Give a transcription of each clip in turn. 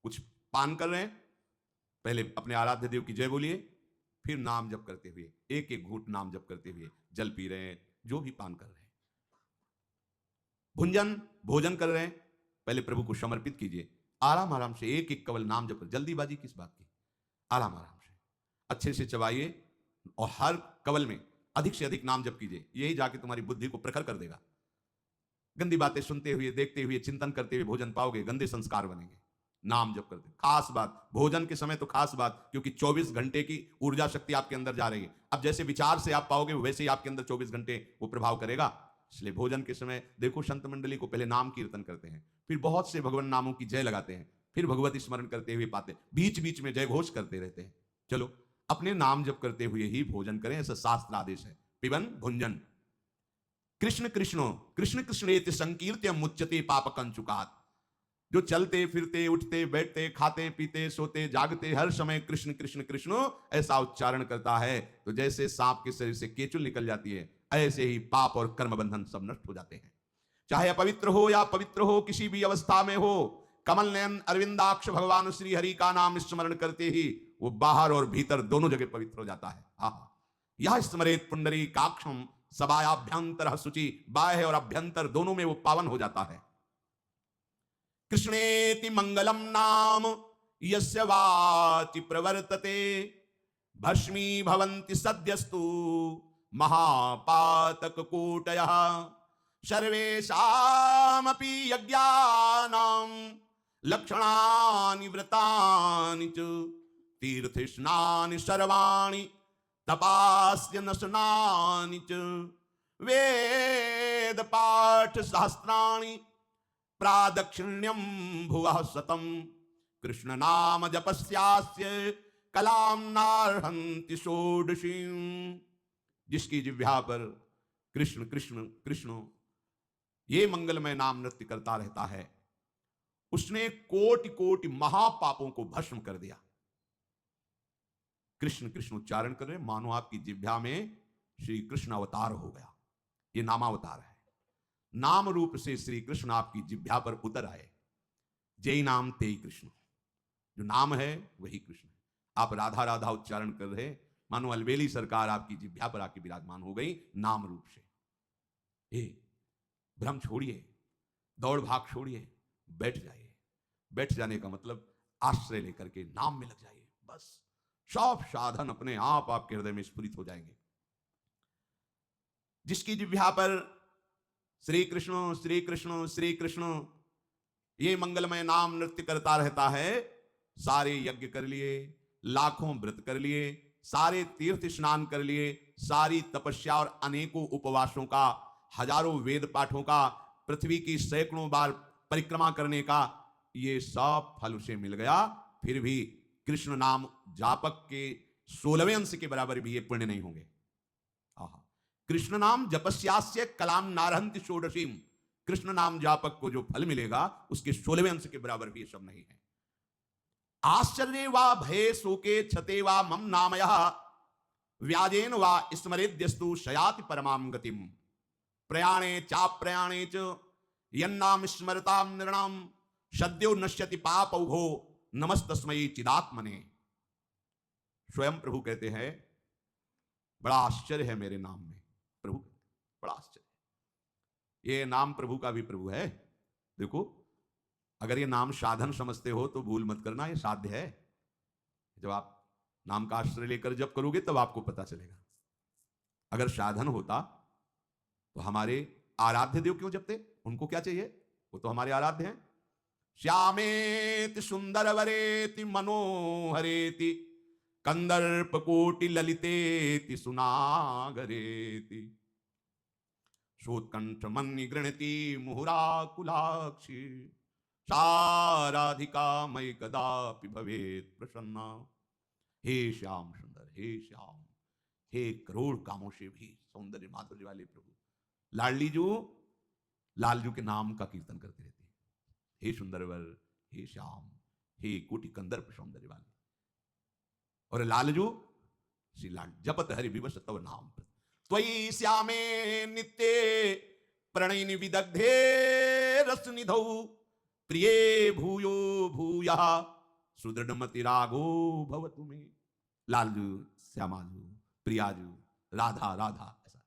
कुछ पान कर रहे हैं, पहले अपने आराध्य देव की जय बोलिए, फिर नाम जप करते हुए एक एक घूंट नाम जप करते हुए जल पी रहे हैं, जो भी पान कर रहे हैं, भुंजन भोजन कर रहे हैं, पहले प्रभु को समर्पित कीजिए, आराम आराम से एक एक कवल नाम जप कर, जल्दीबाजी किस बात की, आराम आराम से अच्छे से चबाइए और हर कवल में अधिक से अधिक नाम जप कीजिए, यही जाके तुम्हारी बुद्धि को प्रखर कर देगा। गंदी बातें सुनते हुए, देखते हुए, चिंतन करते हुए भोजन पाओगे, गंदे संस्कार बनेंगे। नाम जप करते, खास बात भोजन के समय तो खास बात, क्योंकि 24 घंटे की ऊर्जा शक्ति आपके अंदर जा रही है। अब जैसे विचार से आप पाओगे वैसे ही आपके अंदर 24 घंटे वो प्रभाव करेगा। इसलिए भोजन के समय देखो, संत मंडली को पहले नाम कीर्तन करते हैं, फिर बहुत से भगवान नामों की जय लगाते हैं, फिर भगवत स्मरण करते हुए पाते, बीच बीच में जय घोष करते रहते हैं। चलो अपने नाम जप करते हुए ही भोजन करें, ऐसा शास्त्र आदेश है। पिबन भुंजन कृष्ण कृष्णो कृष्ण कृष्णेति संकीर्त्यम मुच्यते पाप कंचुकात्। जो चलते फिरते उठते बैठते खाते पीते सोते जागते हर समय कृष्ण कृष्ण कृष्ण ऐसा उच्चारण करता है, तो जैसे सांप के शरीर से केचुल निकल जाती है, ऐसे ही पाप और कर्म बंधन सब नष्ट हो जाते हैं। चाहे अपवित्र हो या पवित्र हो, किसी भी अवस्था में हो, कमल नयन अरविंदाक्ष भगवान श्री हरि का नाम स्मरण करते ही वो बाहर और भीतर दोनों जगह पवित्र हो जाता है। आहा, यह स्मरेत पुंडरी काक्षम सबायाभ्यंतर शुचि, बाह्य और अभ्यंतर दोनों में वो पावन हो जाता है। कृष्णेति मंगलम नाम यस्य वाचि प्रवर्तते, भस्मी भवन्ति सद्यस्तु महापातक कूटयः, सर्वेषामपि यज्ञानां लक्षणानि व्रतानि च, तीर्थस्नानि सर्वाणि तपास्य नशनानि च, वेद पाठ सहस्राणि प्रादक्षिण्यम भुवः शतम, कृष्ण नाम जपस्यास्य कलाम नार्हन्ति षोडशीं। जिसकी जिह्वा पर कृष्ण कृष्ण कृष्ण ये मंगलमय नाम नृत्य करता रहता है, उसने कोटि कोटि महापापों को भस्म कर दिया। कृष्ण कृष्ण उच्चारण कर रहे, मानो आपकी जिह्वा में श्री कृष्ण अवतार हो गया। ये नामावतार है, नाम रूप से श्री कृष्ण आपकी जिह्वा पर उतर आए। जय नाम तेई कृष्ण, जो नाम है वही कृष्ण है। आप राधा राधा उच्चारण कर रहे, मानो अलबेली सरकार आपकी जिह्वा पर आके विराजमान हो गई नाम रूप से। भ्रम छोड़िए, दौड़ भाग छोड़िए, बैठ जाइए। बैठ जाने का मतलब आश्रय लेकर के नाम में लग जाइए, बस सब साधन अपने आप आपके हृदय में स्फुरित हो जाएंगे। जिसकी जिह्वा पर श्री कृष्ण श्री कृष्ण श्री कृष्ण ये मंगलमय नाम नृत्य करता रहता है, सारे यज्ञ कर लिए, लाखों व्रत कर लिए, सारे तीर्थ स्नान कर लिए, सारी तपस्या और अनेकों उपवासों का, हजारों वेद पाठों का, पृथ्वी की सैकड़ों बार परिक्रमा करने का, ये सब फल उसे मिल गया। फिर भी कृष्ण नाम जापक के 16वें अंश के बराबर भी ये पुण्य नहीं होंगे। कृष्ण नाम जपस्यास्य कलाम नारहन्ति षोडशीम, कृष्ण नाम जापक को जो फल मिलेगा उसके 16वें अंश के बराबर भी ये सब नहीं है। आश्चर्ये वा भये शोके क्षते वा मम नामयः, व्याजेन वा स्मरेद्यस्तु शयाति परमां गतिम, प्रयाणे चाप्रयाणे च यन्नाम स्मरतां नृणां, सद्यो नश्यति पापौघो नमस्तस्मै चिदात्मने। स्वयं प्रभु कहते हैं, बड़ा आश्चर्य है मेरे नाम में। प्रभु बड़ा आश्चर्य, ये नाम प्रभु का भी प्रभु है। देखो, अगर ये नाम साधन समझते हो तो भूल मत करना, ये साध्य है। जब आप नाम का आश्रय लेकर जप करोगे तब आपको पता चलेगा। अगर साधन होता तो हमारे आराध्य देव क्यों जपते? उनको क्या चाहिए? वो तो हमारे आराध्य हैं। श्यामेति सुंदर वरेति मनोहरेति, कंदर्प कोटि ललितेति सुनागरेति, शोत्कंठ मन्नि गृणति मुहुराकुलाक्षी, साराधिका मयि कदापि भवेत् प्रसन्ना। हे श्याम सुंदर, हे श्याम, हे करोड़ कामों से भी सौंदर्य माधुर्य वाले प्रभु। लालजू के नाम का कीर्तन करते रहते हैं। हे सुंदरवर, हे श्याम, हे कोटि कंदर्प सौंदर्य वाले। और लालजू श्री लाल जपत हरि विवश तव नाम, त्वयि श्यामे नित्ये प्रणयिनि विदग्धे रसनिधौ, प्रिये भूयो भूयो सूयः सुदृढ़मति रागो भवतु मे। लालजू, श्यामाजू, प्रियाजू, राधा राधा, ऐसा।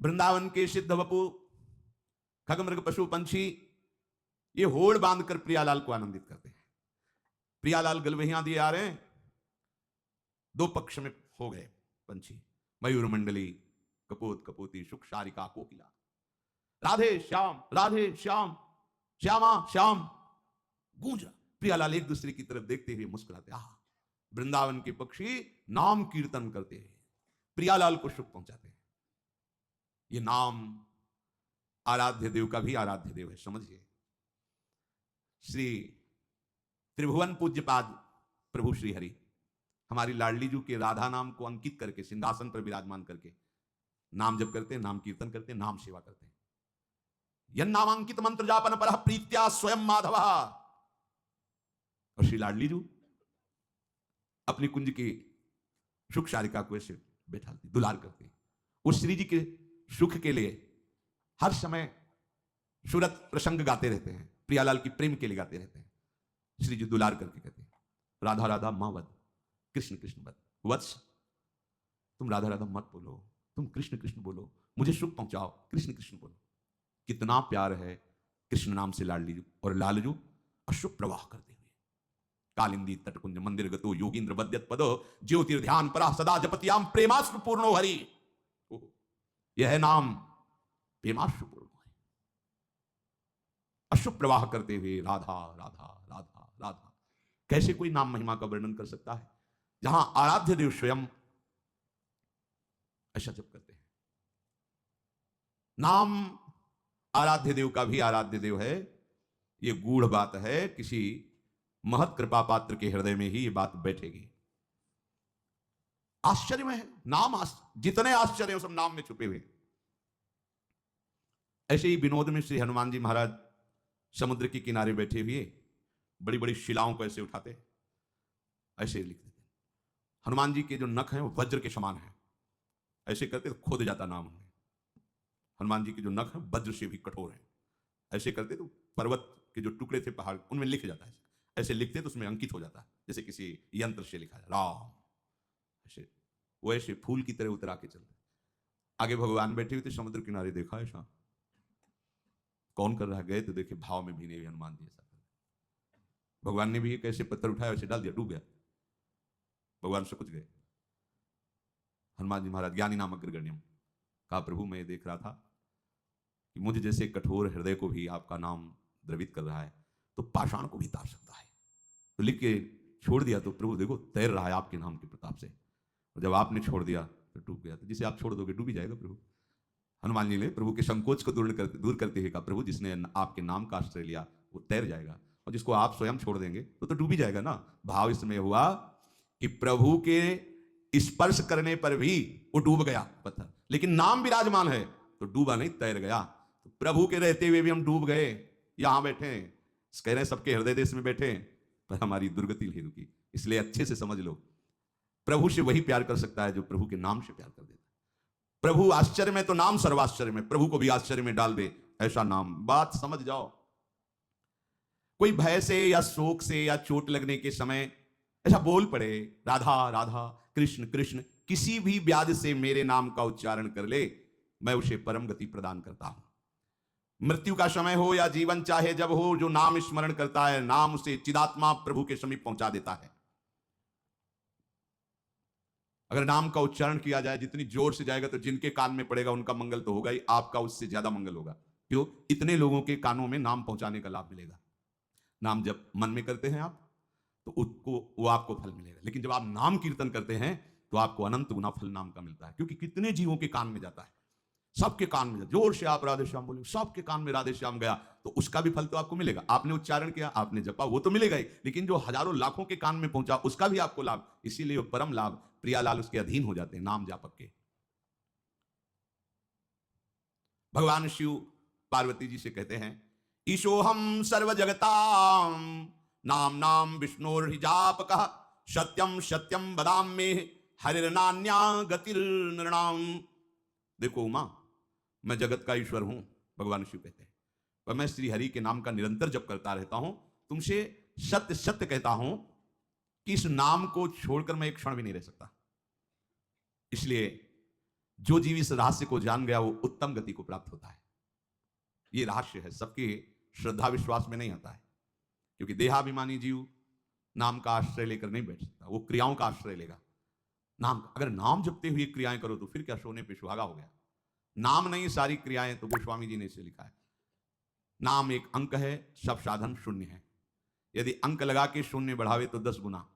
वृंदावन के सिद्ध वपु, खगमृग पशु पंछी, ये होड़ बांधकर प्रियालाल को आनंदित करते हैं। प्रियालाल गलवहियां दिए आ रहे हैं, दो पक्ष में हो गए पंछी, मयूर मंडली, कपोत कपोती, शुक शारिका, कोकिला। राधे श्याम, राधे श्याम, श्यामा श्याम गूंज रहा। प्रियालाल एक दूसरे की तरफ देखते हुए मुस्कुराते, आह, वृंदावन के पक्षी नाम कीर्तन करते हैं, प्रियालाल को सुख पहुंचाते हैं। ये नाम आराध्य देव का भी आराध्य देव है, समझिए। श्री त्रिभुवन पूज्यपाद प्रभु श्री हरि हमारी लाडली जू के राधा नाम को अंकित करके सिंहासन पर विराजमान करके नाम जप करते हैं, नाम कीर्तन करते हैं, नाम सेवा करते हैं। यन नामांकित मंत्र जापन पर प्रीत्या स्वयं माधव। और श्री लाडली जू अपनी कुंज की सुख शारिका को ऐसे बैठाती, दुलार करती। उस श्री जी के सुख के लिए हर समय सूरत प्रसंग गाते रहते हैं, प्रियालाल की प्रेम के लिए गाते रहते हैं। श्री जी दुलार करके कहते हैं, राधा राधा मां वद, कृष्ण कृष्ण वद। वत्स, तुम राधा राधा मत बोलो, तुम कृष्ण कृष्ण बोलो, मुझे सुख पहुंचाओ, कृष्ण कृष्ण बोलो। कितना प्यार है कृष्ण नाम से लाडली जू। और लालजू अशुभ प्रवाह करते हुए कालिंदी तटकुंज मंदिर गतो योगींद्र बद्यत पदो ज्योतिर्ध्यान परा सदा जपतियाम प्रेमाश्रु पूर्णो हरि। यह है नाम प्रेमाश्रु पूर्ण है। अशुभ प्रवाह करते हुए राधा राधा राधा राधा। कैसे कोई नाम महिमा का वर्णन कर सकता है जहां आराध्य देव स्वयं ऐसा जप करते हैं। नाम आराध्य देव का भी आराध्य देव है, यह गूढ़ बात है। किसी महत कृपा पात्र के हृदय में ही यह बात बैठेगी। आश्चर्य में है नाम, जितने आश्चर्य हैं सब नाम में छुपे हुए। ऐसे ही विनोद में श्री हनुमान जी महाराज समुद्र के किनारे बैठे हुए बड़ी बड़ी शिलाओं को ऐसे उठाते, ऐसे लिख देते। हनुमान जी के जो नख हैं वो वज्र के समान हैं, ऐसे करते तो खोद जाता नाम उनमें। हनुमान जी के जो नख हैं वज्र से भी कठोर हैं, ऐसे करते तो पर्वत के जो टुकड़े थे पहाड़ उनमें लिख जाता है। ऐसे लिखते तो उसमें अंकित हो जाता है, जैसे किसी यंत्र से लिखा जाए राम। ऐसे वो ऐसे फूल की तरह उतरा के चलते। आगे भगवान बैठे हुए थे समुद्र किनारे, देखा ऐसा कौन कर रहा है, गए तो देखे भाव में भीने हुए हनुमान जी ऐसा कर। भगवान ने भी एक ऐसे पत्थर उठाया, वैसे डाल दिया, डूब गया। भगवान से कुछ गए। हनुमान जी महाराज ज्ञानी नाम अग्रगण्यम कहा, प्रभु मैं देख रहा था कि मुझे जैसे कठोर हृदय को भी आपका नाम द्रवित कर रहा है तो पाषाण को भी तार सकता है। तो लिख के छोड़ दिया तो प्रभु देखो तैर रहा है आपके नाम के प्रताप से। और जब आपने छोड़ दिया तो डूब गया। तो जिसे आप छोड़ दोगे डूब ही जाएगा प्रभु। हनुमान जी ने प्रभु के संकोच को दूर करते हुए कहा, प्रभु जिसने आपके नाम का आश्रय लिया वो तैर जाएगा, और जिसको आप स्वयं छोड़ देंगे तो डूब ही जाएगा ना। भाव इसमें हुआ कि प्रभु के स्पर्श करने पर भी वो डूब गया पत्थर, लेकिन नाम विराजमान है तो डूबा नहीं, तैर गया। तो प्रभु के रहते हुए भी हम डूब गए, यहां बैठे कह रहे हैं सबके हृदय देश में बैठे, पर हमारी दुर्गति नहीं रुकी। इसलिए अच्छे से समझ लो, प्रभु से वही प्यार कर सकता है जो प्रभु के नाम से प्यार कर देता है। प्रभु आश्चर्य में तो नाम सर्वाश्चर्य में, प्रभु को भी आश्चर्य में डाल दे ऐसा नाम। बात समझ जाओ। कोई भय से या शोक से या चोट लगने के समय ऐसा बोल पड़े राधा राधा कृष्ण कृष्ण, किसी भी व्याध से मेरे नाम का उच्चारण कर ले, मैं उसे परम गति प्रदान करता हूं। मृत्यु का समय हो या जीवन चाहे जब हो, जो नाम स्मरण करता है नाम उसे चिदात्मा प्रभु के समीप पहुंचा देता है। अगर नाम का उच्चारण किया जाए जितनी जोर से जाएगा तो जिनके कान में पड़ेगा उनका मंगल तो होगा ही, आपका उससे ज्यादा मंगल होगा। क्यों? इतने लोगों के कानों में नाम पहुंचाने का लाभ मिलेगा। नाम जब मन में करते हैं आप तो उसको वो आपको फल मिलेगा, लेकिन जब आप नाम कीर्तन करते हैं तो आपको अनंत गुना फल नाम का मिलता है। क्योंकि कितने जीवों के कान में जाता है, सबके कान में, जोर से आप राधे श्याम बोले सबके कान में राधे श्याम गया तो उसका भी फल तो आपको मिलेगा। आपने उच्चारण किया, आपने जपा, वो तो मिलेगा ही, लेकिन जो हजारों लाखों के कान में पहुंचा उसका भी आपको लाभ। इसीलिए परम लाभ प्रियालाल उसके अधीन हो जाते हैं नाम जापक के। भगवान शिव पार्वती जी से कहते हैं, ईशोहम सर्व जगताम नाम नाम विष्णुर्हि जापकः सत्यम सत्यम बदाम में हरिर्नान्या गतिर्नृणाम। देखो उमा, मैं जगत का ईश्वर हूं, भगवान शिव कहते हैं, पर मैं श्री हरि के नाम का निरंतर जप करता रहता हूं। तुमसे सत्य सत्य कहता हूं कि इस नाम को छोड़कर मैं एक क्षण भी नहीं रह सकता। इसलिए जो जीव इस रहस्य को जान गया वो उत्तम गति को प्राप्त होता है। ये रहस्य है, सबके श्रद्धा विश्वास में नहीं आता है, क्योंकि देहाभिमानी जीव नाम का आश्रय लेकर नहीं बैठ सकता, वो क्रियाओं का आश्रय लेगा। नाम का, अगर नाम जपते हुए क्रियाएं करो तो फिर क्या सोने पे सुहागा हो गया। नाम नहीं सारी क्रियाएं, तो गोस्वामी जी ने इसे लिखा है। नाम एक अंक है, सब साधन शून्य है। यदि अंक लगा के शून्य बढ़ावे तो 10 गुना,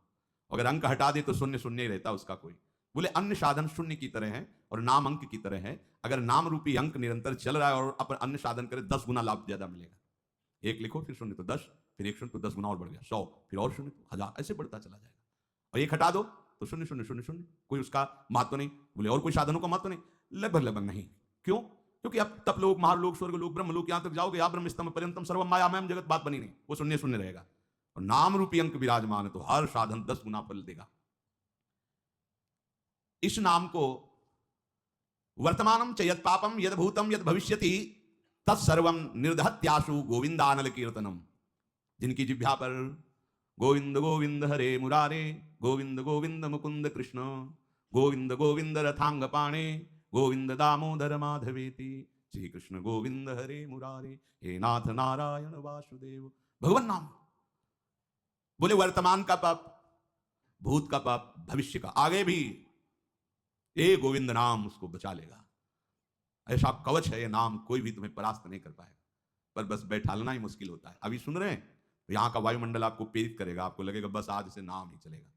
अगर अंक हटा दे तो शून्य शून्य ही रहता उसका कोई। बोले अन्य साधन शून्य की तरह है और नाम अंक की तरह है। अगर नाम रूपी अंक निरंतर चल रहा है और अपन अन्य साधन करे 10 गुना लाभ ज्यादा मिलेगा। एक लिखो फिर शून्य तो 10, फिर एक शून्य तो 10 गुना और बढ़ गया 100, फिर और शून्य तो 1000, ऐसे बढ़ता चला जाएगा। और एक हटा दो तो शून्य शून्य शून्य शून्य, कोई उसका महत्व नहीं। बोले और कोई साधनों का महत्व नहीं, लगभग लगभग नहीं। क्यों? क्योंकि अब तप लोग, महालोक, स्वर्ग लोक, ब्रह्म लोक, यहां तक जाओगे या ब्रह्म स्तंभ पर्यंतम सर्वम मायामयम जगत, बात बनी नहीं, वो शून्य शून्य रहेगा। और नाम रूपी अंक विराजमान है तो हर साधन 10 गुना फल देगा। इस नाम को वर्तमानम च यद पापम यद भूतम यद भविष्यति तत्सर्वम निर्धत्याशु गोविंदानल कीर्तनम। जिनकी जिह्वा पर गोविंद गोविंद हरे मुरारे, गोविंद गोविंद मुकुंद कृष्ण, गोविंद गोविंद रथांग पाणे, गोविंद दामोदर माधवेति, श्री कृष्ण गोविंद हरे मुरारे, हे नाथ नारायण वासुदेव। भगवान नाम। बोले वर्तमान का पाप, भूत का पाप, भविष्य का, आगे भी ये गोविंद नाम उसको बचा लेगा। ऐसा कवच है ये नाम, कोई भी तुम्हें परास्त नहीं कर पाएगा। पर बस बैठालना ही मुश्किल होता है। अभी सुन रहे हैं तो यहाँ का वायुमंडल आपको प्रेरित करेगा, आपको लगेगा बस आज से नाम ही चलेगा,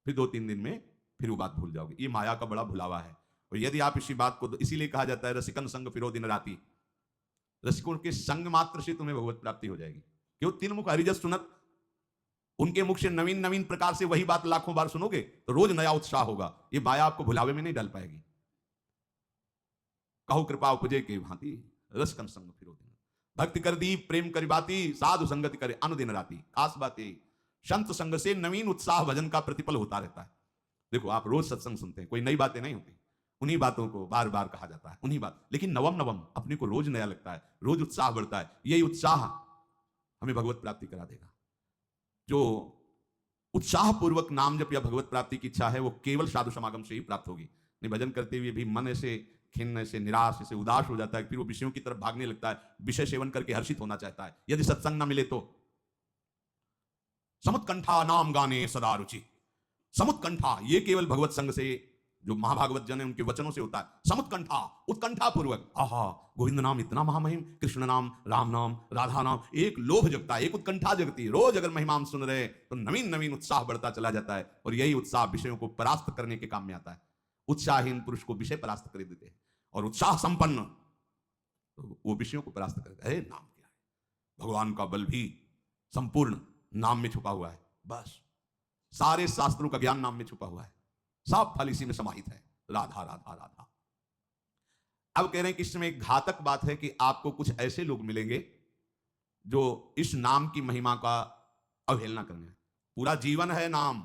फिर 2-3 दिन में फिर वो बात भूल जाओगे। ये माया का बड़ा भुलावा है। और यदि आप इसी बात को, इसीलिए कहा जाता है रसिकन संग फिरो दिन राती, रसिकों के संग मात्र से तुम्हें भगवत प्राप्ति हो जाएगी। क्यों? 3 मुख हरिजस सुनत, उनके मुख से नवीन नवीन प्रकार से वही बात लाखों बार सुनोगे तो रोज नया उत्साह होगा। ये माया आपको भुलावे में नहीं डाल पाएगी। कहो कृपा उपजे के भांति, रसकन संग फिरो दिन, भक्ति कर दी प्रेम करी बाती, साधु संगति करे अनुदिन राती। खास बात यही, संत संग से नवीन उत्साह भजन का प्रतिपल होता रहता है। देखो आप रोज सत्संग सुनते हैं, कोई नई बातें नहीं होती, उन्हीं बातों को बार बार कहा जाता है, उन्हीं बात, लेकिन नवम नवम अपने को रोज नया लगता है, रोज उत्साह बढ़ता है। यही उत्साह हमें भगवत प्राप्ति करा देगा। जो उत्साह पूर्वक नाम जप या भगवत प्राप्ति की इच्छा है वो केवल साधु समागम से ही प्राप्त होगी। नहीं, भजन करते हुए भी मन ऐसे खिन्न, ऐसे निराश, ऐसे उदास हो जाता है, फिर वो विषयों की तरफ भागने लगता है, विषय सेवन करके हर्षित होना चाहता है। यदि सत्संग ना मिले तो समुत्कंठा नाम गाने सदा रुचि। समुत्कंठा ये केवल भगवत संग से, जो महाभागवत जन है उनके वचनों से होता है। समुत्कंठा, उत्कंठा पूर्वक, आहा गोविंद नाम इतना महामहिम, कृष्ण नाम, राम नाम, राधा नाम, एक लोभ जगता है, एक उत्कंठा जगती है। रोज अगर महिमा सुन रहे तो नवीन नवीन उत्साह बढ़ता चला जाता है। और यही उत्साह विषयों को परास्त करने के काम में आता है। उत्साहहीन पुरुष को विषय परास्त कर देते हैं, और उत्साह संपन्न तो वो विषयों को परास्त कर देता है। नाम क्या है? भगवान का बल भी संपूर्ण नाम में छुपा हुआ है। बस सारे शास्त्रों का ज्ञान नाम में छुपा हुआ है, सब फल इसी में समाहित है। राधा राधा राधा। अब कह रहे हैं कि इसमें एक घातक बात है कि आपको कुछ ऐसे लोग मिलेंगे जो इस नाम की महिमा का अवहेलना करने। पूरा जीवन है नाम,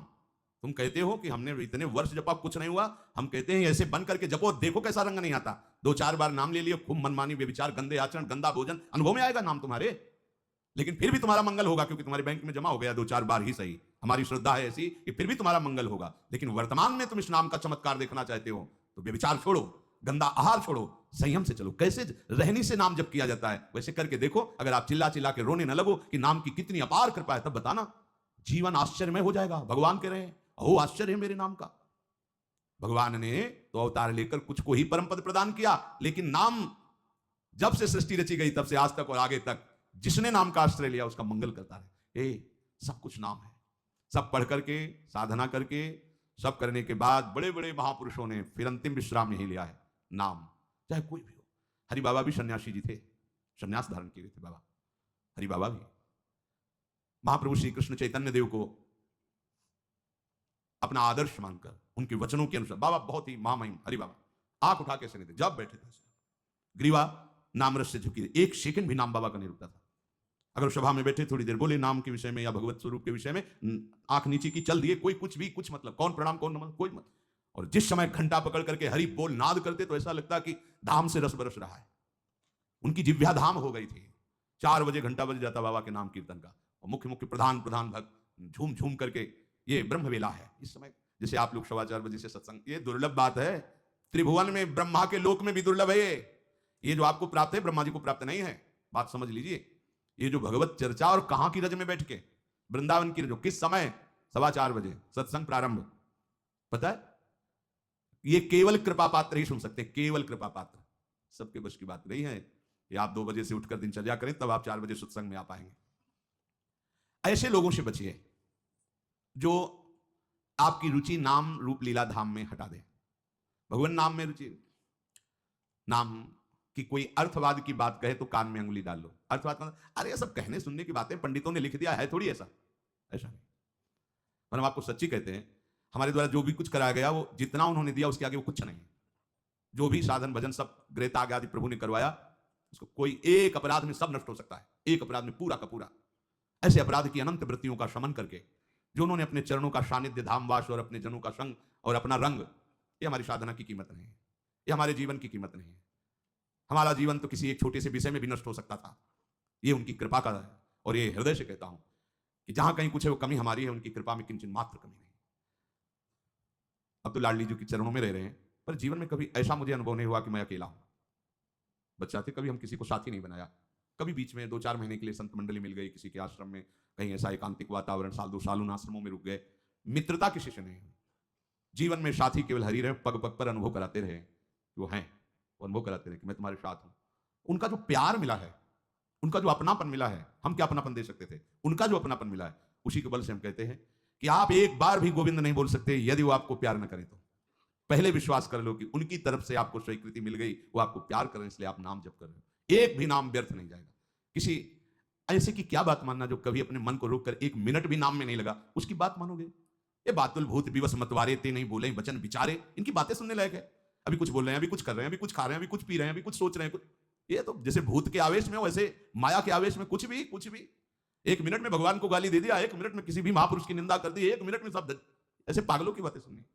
तुम कहते हो कि हमने इतने वर्ष जपा कुछ नहीं हुआ, हम कहते हैं ऐसे बन करके जपो, देखो कैसा रंग नहीं आता। 2-4 बार नाम ले लियो, खूब मनमानी, व्यभिचार, गंदे आचरण, गंदा भोजन, अनुभव में आएगा नाम तुम्हारे, लेकिन फिर भी तुम्हारा मंगल होगा, क्योंकि तुम्हारे बैंक में जमा हो गया 2-4 बार ही सही। हमारी श्रद्धा है ऐसी कि फिर भी तुम्हारा मंगल होगा। लेकिन वर्तमान में तुम इस नाम का चमत्कार देखना चाहते हो तो व्यभिचार छोड़ो, गंदा आहार छोड़ो, संयम से चलो। कैसे रहनी से नाम जप किया जाता है वैसे करके देखो। अगर आप चिल्ला चिल्ला के रोने न लगो कि नाम की कितनी अपार कृपा है, तब बताना, जीवन आश्चर्यमय हो जाएगा। भगवान कह रहे हैं हो आश्चर्य है मेरे नाम का। भगवान ने तो अवतार लेकर कुछ को ही परम पद प्रदान किया, लेकिन नाम जब से सृष्टि रची गई तब से आज तक और आगे तक जिसने नाम का आश्रय लिया उसका मंगल करता रहे। सब कुछ नाम है। सब पढ़ करके, साधना करके, सब करने के बाद बड़े बड़े महापुरुषों ने फिर अंतिम विश्राम यही लिया है, नाम। चाहे कोई भी हो। हरि बाबा भी सन्यासी जी थे, सन्यास धारण किए थे बाबा हरि बाबा भी। महाप्रभु श्री कृष्ण चैतन्य देव को अपना आदर्श मानकर उनके वचनों के अनुसार, बाबा बहुत ही महामहिम हरि बाबा आंख उठा के से नहीं थे, जब बैठे थे ग्रीवा नाम रस से झुकी, एक सेकंड भी नाम बाबा का नहीं रुकता था। अगर सभा में बैठे थोड़ी देर बोले नाम के विषय में या भगवत स्वरूप के विषय में, आंख नीचे की चल दिए, कोई कुछ भी कुछ मतलब, कौन प्रणाम कौन नमन, कोई मत। और जिस समय घंटा पकड़ करके हरि बोल नाद करते तो ऐसा लगता कि धाम से रस बरस रहा है। उनकी जिह्वा धाम हो गई थी। 4 बजे घंटा बज जाता बाबा के नाम कीर्तन का, और मुख्य मुख्य प्रधान प्रधान भक्त झूम झूम करके, ये ब्रह्म वेला है इस समय। जैसे आप लोग 4:15 बजे से सत्संग, ये दुर्लभ बात है, त्रिभुवन में ब्रह्मा के लोक में भी दुर्लभ है। ये जो आपको प्राप्त है ब्रह्मा जी को प्राप्त नहीं है, बात समझ लीजिए। ये जो भगवत चर्चा, और कहां की रज में बैठ के, वृंदावन की रज, किस समय, 4:15 बजे सत्संग प्रारंभ, पता है? ये केवल कृपा पात्र ही सुन सकते हैं, केवल कृपा पात्र, सबके बस की बात नहीं है। ये आप 2 बजे से उठकर दिनचर्या करें, तब आप 4 बजे सत्संग में आ पाएंगे। ऐसे लोगों से बचिए जो आपकी रुचि नाम रूप लीला धाम में हटा दे। भगवान नाम में रुचि, नाम की कोई अर्थवाद की बात कहे तो कान में अंगुली डाल लो। अर्थवाद मतलब, अरे ये सब कहने सुनने की बातें, पंडितों ने लिख दिया है, थोड़ी ऐसा नहीं। हम आपको सच्ची कहते हैं, हमारे द्वारा जो भी कुछ कराया गया, वो जितना उन्होंने दिया उसके आगे वो कुछ नहीं। जो भी साधन भजन सब ग्रेताग आदि प्रभु ने करवाया, उसको कोई एक अपराध में सब नष्ट हो सकता है, एक अपराध में पूरा का पूरा। ऐसे अपराध की अनंत वृत्तियों का शमन करके जो उन्होंने अपने चरणों का सानिध्य, धामवास और अपने जनों का संग और अपना रंग, ये हमारी साधना की कीमत नहीं है, ये हमारे जीवन की कीमत नहीं है। हमारा जीवन तो किसी एक छोटे से विषय में भी नष्ट हो सकता था, ये उनकी कृपा का है। और ये हृदय से कहता हूं कि जहां कहीं कुछ है वो कमी हमारी है, उनकी कृपा में किंचन मात्र कमी नहीं। अब तो लाडली जी के चरणों में रह रहे हैं, पर जीवन में कभी ऐसा मुझे अनुभव नहीं हुआ कि मैं अकेला हूं। बच्चा थे, कभी हम किसी को साथी नहीं बनाया। कभी बीच में 2-4 महीने के लिए संत मंडली मिल गई किसी के आश्रम में, कहीं ऐसा एकांतिक वातावरण, 1-2 साल उन आश्रमों में रुक गए, मित्रता किसी से नहीं हुई। जीवन में साथी केवल हरि रहे, पग पग पर अनुभव कराते रहे वो हैं, वो अनुभव कराते रहे कि मैं तुम्हारे साथ हूं। उनका जो प्यार मिला है, उनका जो अपनापन मिला है, हम क्या अपनापन दे सकते थे, उनका जो अपनापन मिला है, उसी के बल से हम कहते हैं कि आप एक बार भी गोविंद नहीं बोल सकते यदि वो आपको प्यार न करें तो। पहले विश्वास कर लो कि उनकी तरफ से आपको स्वीकृति मिल गई, वो आपको प्यार करें, इसलिए आप नाम जप कर रहे हो। एक भी नाम व्यर्थ नहीं जाएगा। किसी ऐसे की क्या बात मानना जो कभी अपने मन को रोककर 1 मिनट भी नाम में नहीं लगा, उसकी बात मानोगे? ये बातुल भूत विवश मतवारे ते नहीं बोले वचन विचारे, इनकी बातें सुनने लायक है। अभी कुछ बोल रहे हैं, अभी कुछ कर रहे हैं, अभी कुछ खा रहे हैं, अभी कुछ पी रहे हैं, अभी कुछ सोच रहे हैं, कुछ, ये तो जैसे भूत के आवेश में हो, वैसे माया के आवेश में कुछ भी 1 मिनट में भगवान को गाली दे दिया, 1 मिनट में किसी भी महापुरुष की निंदा कर दी, 1 मिनट में सब, ऐसे पागलों की बातें सुननी,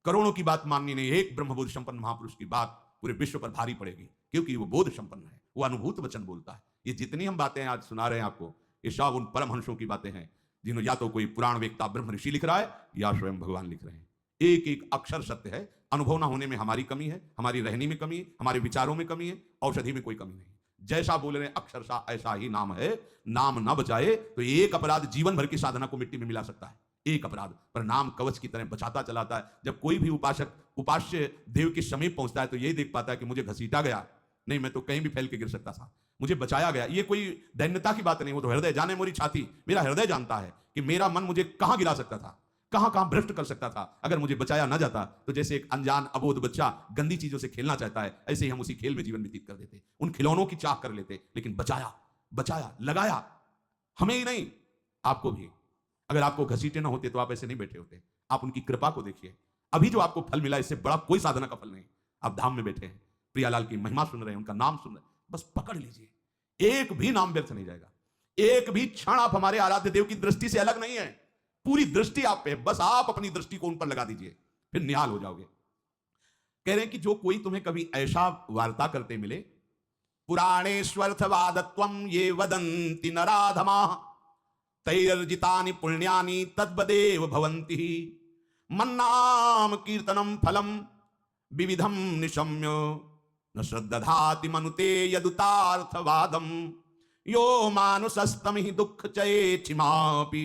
करोड़ों की बात माननी नहीं। एक ब्रह्मबोध संपन्न महापुरुष की बात पूरे विश्व पर भारी पड़ेगी, क्योंकि वो बोध संपन्न है, वो अनुभूत वचन बोलता है। ये जितनी हम बातें आज सुना रहे हैं आपको, ये सब उन परमहंसों की बातें हैं जिन्होंने या तो कोई पुराण वेत्ता ब्रह्म ऋषि लिख रहा है या स्वयं भगवान लिख रहे हैं। एक एक अक्षर सत्य है। अनुभव ना होने में हमारी कमी है, हमारी रहनी में कमी है, हमारे विचारों में कमी है, औषधि में कोई कमी नहीं। जैसा बोल रहे हैं अक्षरशः ऐसा ही नाम है। नाम ना बचाए तो एक अपराध जीवन भर की साधना को मिट्टी में मिला सकता है। एक अपराध पर नाम कवच की तरह बचाता चलाता है। जब कोई भी उपासक उपास्य देव के समीप पहुंचता है तो यही देख पाता है कि मुझे घसीटा गया नहीं, मैं तो कहीं भी फैल के गिर सकता था, मुझे बचाया गया। ये कोई दैन्यता की बात नहीं, वो तो हृदय जाने मोरी छाती, मेरा हृदय जानता है कि मेरा मन मुझे कहां गिरा सकता था, कहां कहां भ्रष्ट कर सकता था। अगर मुझे बचाया ना जाता तो जैसे एक अनजान अबोध बच्चा गंदी चीजों से खेलना चाहता है, ऐसे ही हम उसी खेल में जीवन व्यतीत कर देते, उन खिलौनों की चाह कर लेते। लेकिन बचाया लगाया, हमें ही नहीं आपको भी। अगर आपको घसीटे ना होते तो आप ऐसे नहीं बैठे होते। आप उनकी कृपा को देखिए। अभी जो आपको फल मिला, इससे बड़ा कोई साधना का फल नहीं। आप धाम में बैठे हैं, प्रियालाल की महिमा सुन रहे हैं, उनका नाम सुन रहे हैं, बस पकड़ लीजिए। एक भी नाम व्यर्थ नहीं जाएगा। एक भी क्षण आप हमारे आराध्य देव की दृष्टि से अलग नहीं है। पूरी दृष्टि आप पे, बस आप अपनी दृष्टि को उन पर लगा दीजिए, फिर निहाल हो जाओगे। कह रहे हैं कि जो कोई तुम्हें कभी ऐसा वार्ता करते मिले, पुराणेष्वर्थवादत्वं ये वदन्ति नराधमाः तैरर्जितानि पुण्यानि तद्वदेव भवन्ति। मन्नाम कीर्तनम फलम विविधम निशम्य न श्रद्धाति मनुते यदुतार्थवादम। यो मानुषस्तम हि दुःख चये छिमापि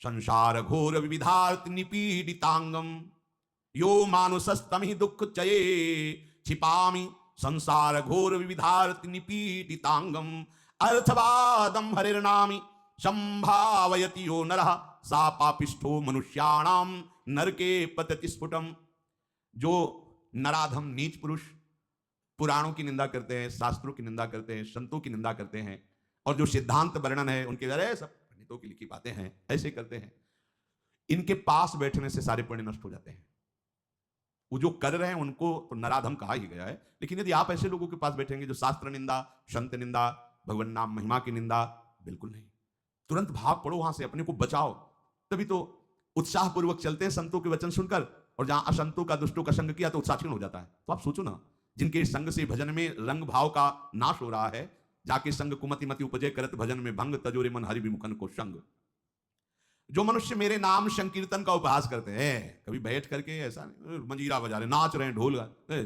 संसार घोर विविधार्थ निपीडितांगम। यो मानुषस्तम हि दुःख चये छिपामि संसार घोर विविधार्थ निपीडितांगम। अर्थवादम हरिर्नामि संभावयति यो नरः सा पापिष्ठो मनुष्याणाम नरके पतति स्फुटम। जो नराधम नीच पुरुष पुराणों की निंदा करते हैं, शास्त्रों की निंदा करते हैं, संतों की निंदा करते हैं, और जो सिद्धांत वर्णन है उनके अरे सब पंडितों की लिखी बातें हैं, ऐसे करते हैं, इनके पास बैठने से सारे पुण्य नष्ट हो जाते हैं। वो जो कर रहे हैं उनको तो नराधम कहा ही गया है। लेकिन यदि आप ऐसे लोगों के पास बैठेंगे जो शास्त्र निंदा, संत निंदा, भगवान नाम महिमा की निंदा, बिल्कुल नहीं। तुरंत भाग पड़ो वहां से, अपने को बचाओ। तभी तो उत्साह पूर्वक चलते हैं संतों के वचन सुनकर, और जहां असंतों का, दुष्टों का संग किया तो उत्साह क्षीण हो जाता है। तो आप सोचो ना, जिनके संग से भजन में रंग भाव का नाश हो रहा है, जाके संग कुमति मति उपजे करत भजन में भंग तजोरे मन हरि विमुखन को संग। जो मनुष्य मेरे नाम संकीर्तन का उपहास करते हैं, कभी बैठ करके ऐसा नहीं मंजीरा बजा रहे, नाच रहे हैं, ढोल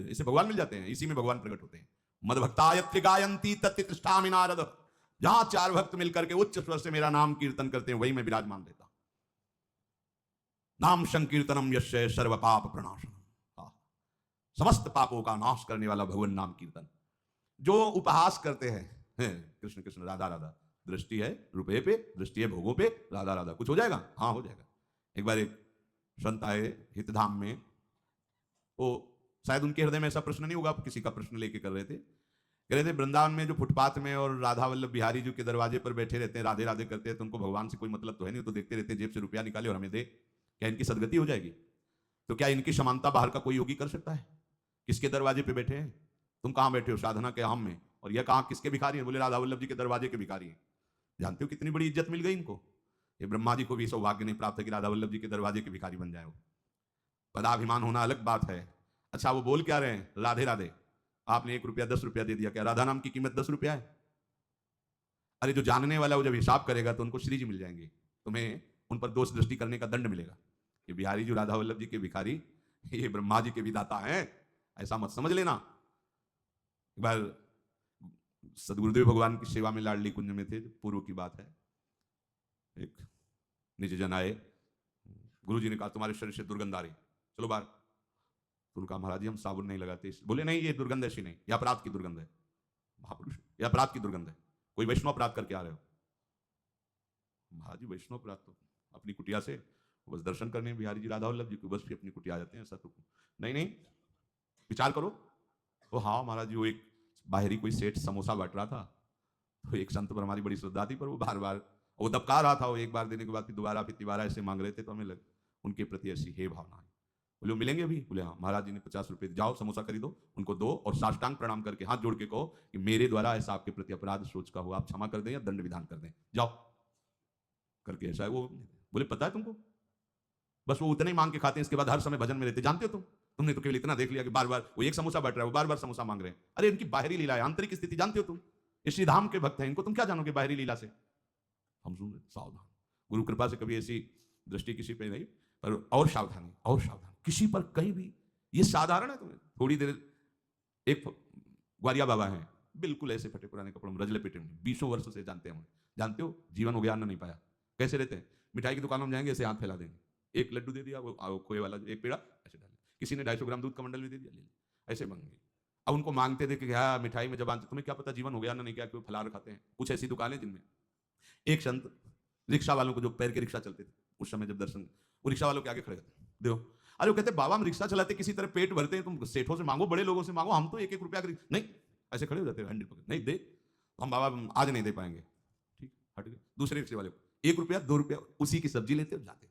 इसे भगवान मिल जाते हैं, इसी में भगवान प्रकट होते हैं। मद भक्तायत्र गायंती तत्तिष्ठामि नारद, जहां चार भक्त मिलकर के उच्च स्वर से मेरा नाम कीर्तन करते हैं, वही मैं विराजमान रहता हूं। नाम संकीर्तनम यस्य सर्व पाप प्रणाशनम, समस्त पापों का नाश करने वाला भगवान नाम कीर्तन। जो उपहास करते हैं कृष्ण कृष्ण राधा राधा, दृष्टि है रुपये पे, दृष्टि है भोगों पे, राधा राधा, कुछ हो जाएगा? हाँ हो जाएगा। एक बार एक संत आए हितधाम में, वो शायद उनके हृदय में ऐसा प्रश्न नहीं होगा, किसी का प्रश्न लेके कर रहे थे, कह रहे थे वृंदावन में जो फुटपाथ में और राधा वल्लभ बिहारी जी के दरवाजे पर बैठे रहते हैं, राधे राधे करते हैं, तो उनको भगवान से कोई मतलब तो है नहीं, तो देखते रहते हैं जेब से रुपया निकाले और हमें दे, क्या इनकी सदगति हो जाएगी? तो क्या इनकी समानता बाहर का कोई योगी कर सकता है? किसके दरवाजे पे बैठे हैं? तुम कहां बैठे हो? साधना के हम में। और यह कहां किसके भिखारी हैं? बोले राधा वल्लभ जी के दरवाजे के भिखारी हैं। जानते हो कितनी बड़ी इज्जत मिल गई इनको? ये ब्रह्मा जी को भी सौभाग्य नहीं प्राप्त है कि राधा वल्लभ जी के दरवाजे के भिखारी बन जाए। पदाभिमान होना अलग बात है। अच्छा वो बोल क्या रहे हैं? राधे राधे। आपने 1 रुपया 10 रुपया दे दिया, क्या राधा नाम की कीमत 10 रुपया है? अरे जो जानने वाला वो जब हिसाब करेगा तो उनको श्री जी मिल जाएंगे, तुम्हें उन पर दोष दृष्टि करने का दंड मिलेगा। ये बिहारी जो राधा वल्लभ जी के भिखारी, ये ब्रह्मा जी के विधाता हैं, ऐसा मत समझ लेना। एक बार सदगुरुदेव भगवान की सेवा में लाडली कुंज में थे, पूर्व की बात है, एक निज जन आए, गुरु जी ने कहा तुम्हारे शरीर से दुर्गंध आ रही, चलो बाहर। तो कहा महाराज जी हम साबुन नहीं लगाते। बोले नहीं ये दुर्गंध ऐसी नहीं, यह अपराध की दुर्गंध है। महापुरुष, यह अपराध की दुर्गंध है, कोई वैष्णव अपराध करके आ रहे हो। महाराज जी वैष्णव अपराध तो अपनी कुटिया से बस दर्शन करने बिहारी जी राधा वल्लभ जी को बस भी अपनी कुटिया आ जाते हैं, ऐसा तो नहीं। नहीं विचार करो। तो हाँ महाराज जी, वो एक बाहरी कोई सेठ समोसा बांट रहा था, तो एक संत पर हमारी बड़ी श्रद्धा थी, पर वो बार बार वो दबका रहा था, वो एक बार देने के बाद फिर दोबारा फिर तिबारा ऐसे मांग रहे थे, तो हमें लग उनके प्रति ऐसी हे भावना है। बोले मिलेंगे अभी? बोले हाँ। महाराज जी ने 50 रुपये, जाओ समोसा खरीदो, उनको दो और साष्टांग प्रणाम करके हाथ जोड़ के कहो कि मेरे द्वारा ऐसा आपके प्रति अपराध सोच का हुआ, आप क्षमा कर दें या दंड विधान कर दें, जाओ करके। ऐसा है वो। बोले पता है तुमको? बस वो उतने ही मांग के खाते हैं, इसके बाद हर समय भजन में रहते। जानते हो तुमने तो केवल इतना देख लिया कि बार बार वो एक समोसा बांट रहा है, वो बार बार समोसा मांग रहे हैं। अरे इनकी बाहरी लीला है, आंतरिक स्थिति जानते हो तुम? ये श्री धाम के भक्त हैं, इनको तुम क्या जानोगे बाहरी लीला से? हम सुन रहे, सावधान। गुरु कृपा से कभी ऐसी दृष्टि किसी पे नहीं, पर और सावधानी, और सावधान किसी पर कहीं भी। ये साधारण है तुम्हें थोड़ी देर। एक ग्वारिया बाबा हैं, बिल्कुल ऐसे फटे पुराने कपड़ों में, रजले पेटे में, 20 वर्ष से जानते हैं। जानते हो जीवन हो गया, अन्न नहीं पाया। कैसे रहते हैं? मिठाई की दुकानों में जाएंगे, ऐसे हाथ फैला देंगे, एक लड्डू दे दिया, वो खोए वाला एक पेड़ा ऐसे डाल, किसी ने 250 ग्राम दूध का मंडल भी दे दिया, ले ऐसे मांगेंगे। अब उनको मांगते देखे क्या मिठाई में जब आते, तुम्हें क्या पता जीवन हो गया ना नहीं, क्या क्यों फलार खाते हैं। कुछ ऐसी दुकानें जिनमें एक संत रिक्शा वालों को, जो पैर के रिक्शा चलते थे उस समय, जब दर्शन, वो रिक्शा वालों के आगे खड़े होते, दो। अरे वो कहते बाबा हम रिक्शा चलाते किसी तरह पेट भरते हैं, तुम सेठों से मांगो, बड़े लोगों से मांगो, हम तो 1-1 रुपया नहीं, ऐसे खड़े हो जाते हैं 100 पकड़, नहीं दे हम बाबा आज नहीं दे पाएंगे, ठीक हट गए। दूसरे रिक्शे वाले को 1 रुपया 2 रुपया उसी की सब्जी लेते और जाते।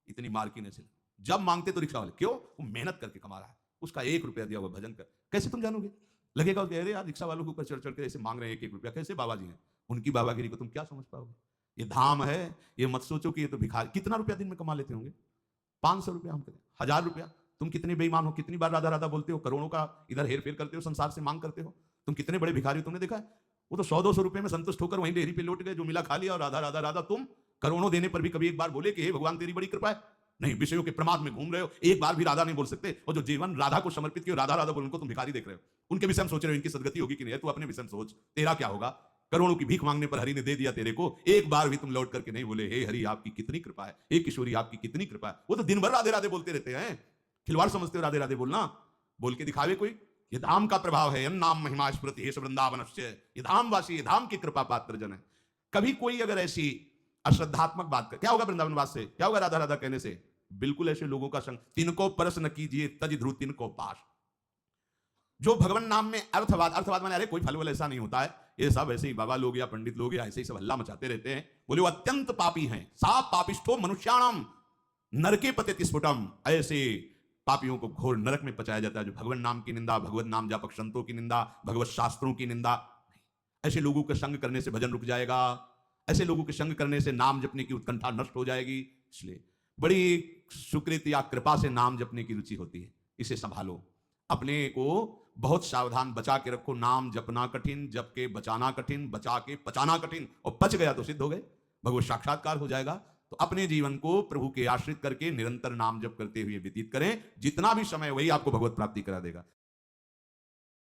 इतनी मार्किन ऐसे जब मांगते तो रिक्शा वाले, क्यों? वो मेहनत करके कमा रहा है, उसका 1 रुपया दिया हुआ भजन कर, कैसे तुम जानोगे? लगेगा अरे यार रिक्शा वालों के ऊपर चढ़ चढ़ के ऐसे मांग रहे हैं 1-1 रुपया, कैसे बाबा जी हैं? उनकी बाबागिरी को तुम क्या समझ पाओगे? ये धाम है, ये मत सोचो कि ये तो भिखारी। कितना रुपया दिन में कमा लेते होंगे? 500 रुपया, हम कहते 1000 रुपया। तुम कितने बेईमान हो, कितनी बार राधा राधा बोलते हो, करोड़ों का इधर हेर फेर करते हो, संसार से मांग करते हो। तुम कितने बड़े भिखारी हो, तुमने देखा है? वो तो 100-200 रुपए में संतुष्ट होकर वहीं डेयरी पे लौट गए, जो मिला खा लिया, और राधा राधा राधा। तुम करोड़ों देने पर भी कभी एक बार बोले कि हे भगवान तेरी बड़ी कृपा है? नहीं, विषयों के प्रमाद में घूम रहे हो, एक बार भी राधा नहीं बोल सकते। और जो जीवन राधा को समर्पित किया, राधा राधा बोल, उनको तुम भिखारी देख रहे हो। उनके विषय में सोच रहे हो इनकी सदगति होगी कि नहीं? तू अपने विषय में सोच, तेरा क्या होगा? करोड़ों की भीख मांगने पर हरि ने दे दिया तेरे को, एक बार भी तुम लौट करके नहीं बोले हे हरि आपकी कितनी कृपा है, हे किशोरी आपकी कितनी कृपा है। वो तो दिन भर राधे राधे बोलते रहते हैं। खिलवाड़ समझते हो राधे राधे बोलना? बोल के दिखावे कोई? ये धाम का प्रभाव है। नाम महिमा स्मृति हे वृंदावनस्य। ये धाम वासी, ये धाम की कृपा पात्र जन है। कभी कोई अगर ऐसी अश्रद्धात्मक बात कर, क्या होगा वृंदावन वास से? क्या होगा राधा राधा कहने से? बिल्कुल ऐसे लोगों का संग। तिनको परस न कीजिए तज ध्रुव तिनको पास। जो भगवान नाम में अर्थवाद, अर्थवाद माने अरे कोई फल वल ऐसा नहीं होता है, ये सब ऐसे ही बाबा लोग या पंडित लोग या ऐसे ही सब हल्ला मचाते रहते हैं। बोले वो अत्यंत पापी हैं। सा पापिष्ठो मनुष्याणाम नरके पतित स्फुटम। ऐसे पापियों को घोर नरक में पचाया जाता है जो भगवान नाम की निंदा, भगवत नाम जापक संतों की निंदा, भगवत शास्त्रों की निंदा। ऐसे लोगों के संग करने से भजन रुक जाएगा, ऐसे लोगों के संग करने से नाम जपने की उत्कंठा नष्ट हो जाएगी। इसलिए बड़ी सुकृत या कृपा से नाम जपने की रुचि होती है, इसे संभालो। अपने को बहुत सावधान, बचा के रखो। नाम जपना कठिन, जप के बचाना कठिन, बचा के पचाना कठिन, और पच गया तो सिद्ध हो गए, भगवत साक्षात्कार हो जाएगा। तो अपने जीवन को प्रभु के आश्रित करके निरंतर नाम जप करते हुए व्यतीत करें। जितना भी समय वही आपको भगवत प्राप्ति करा देगा।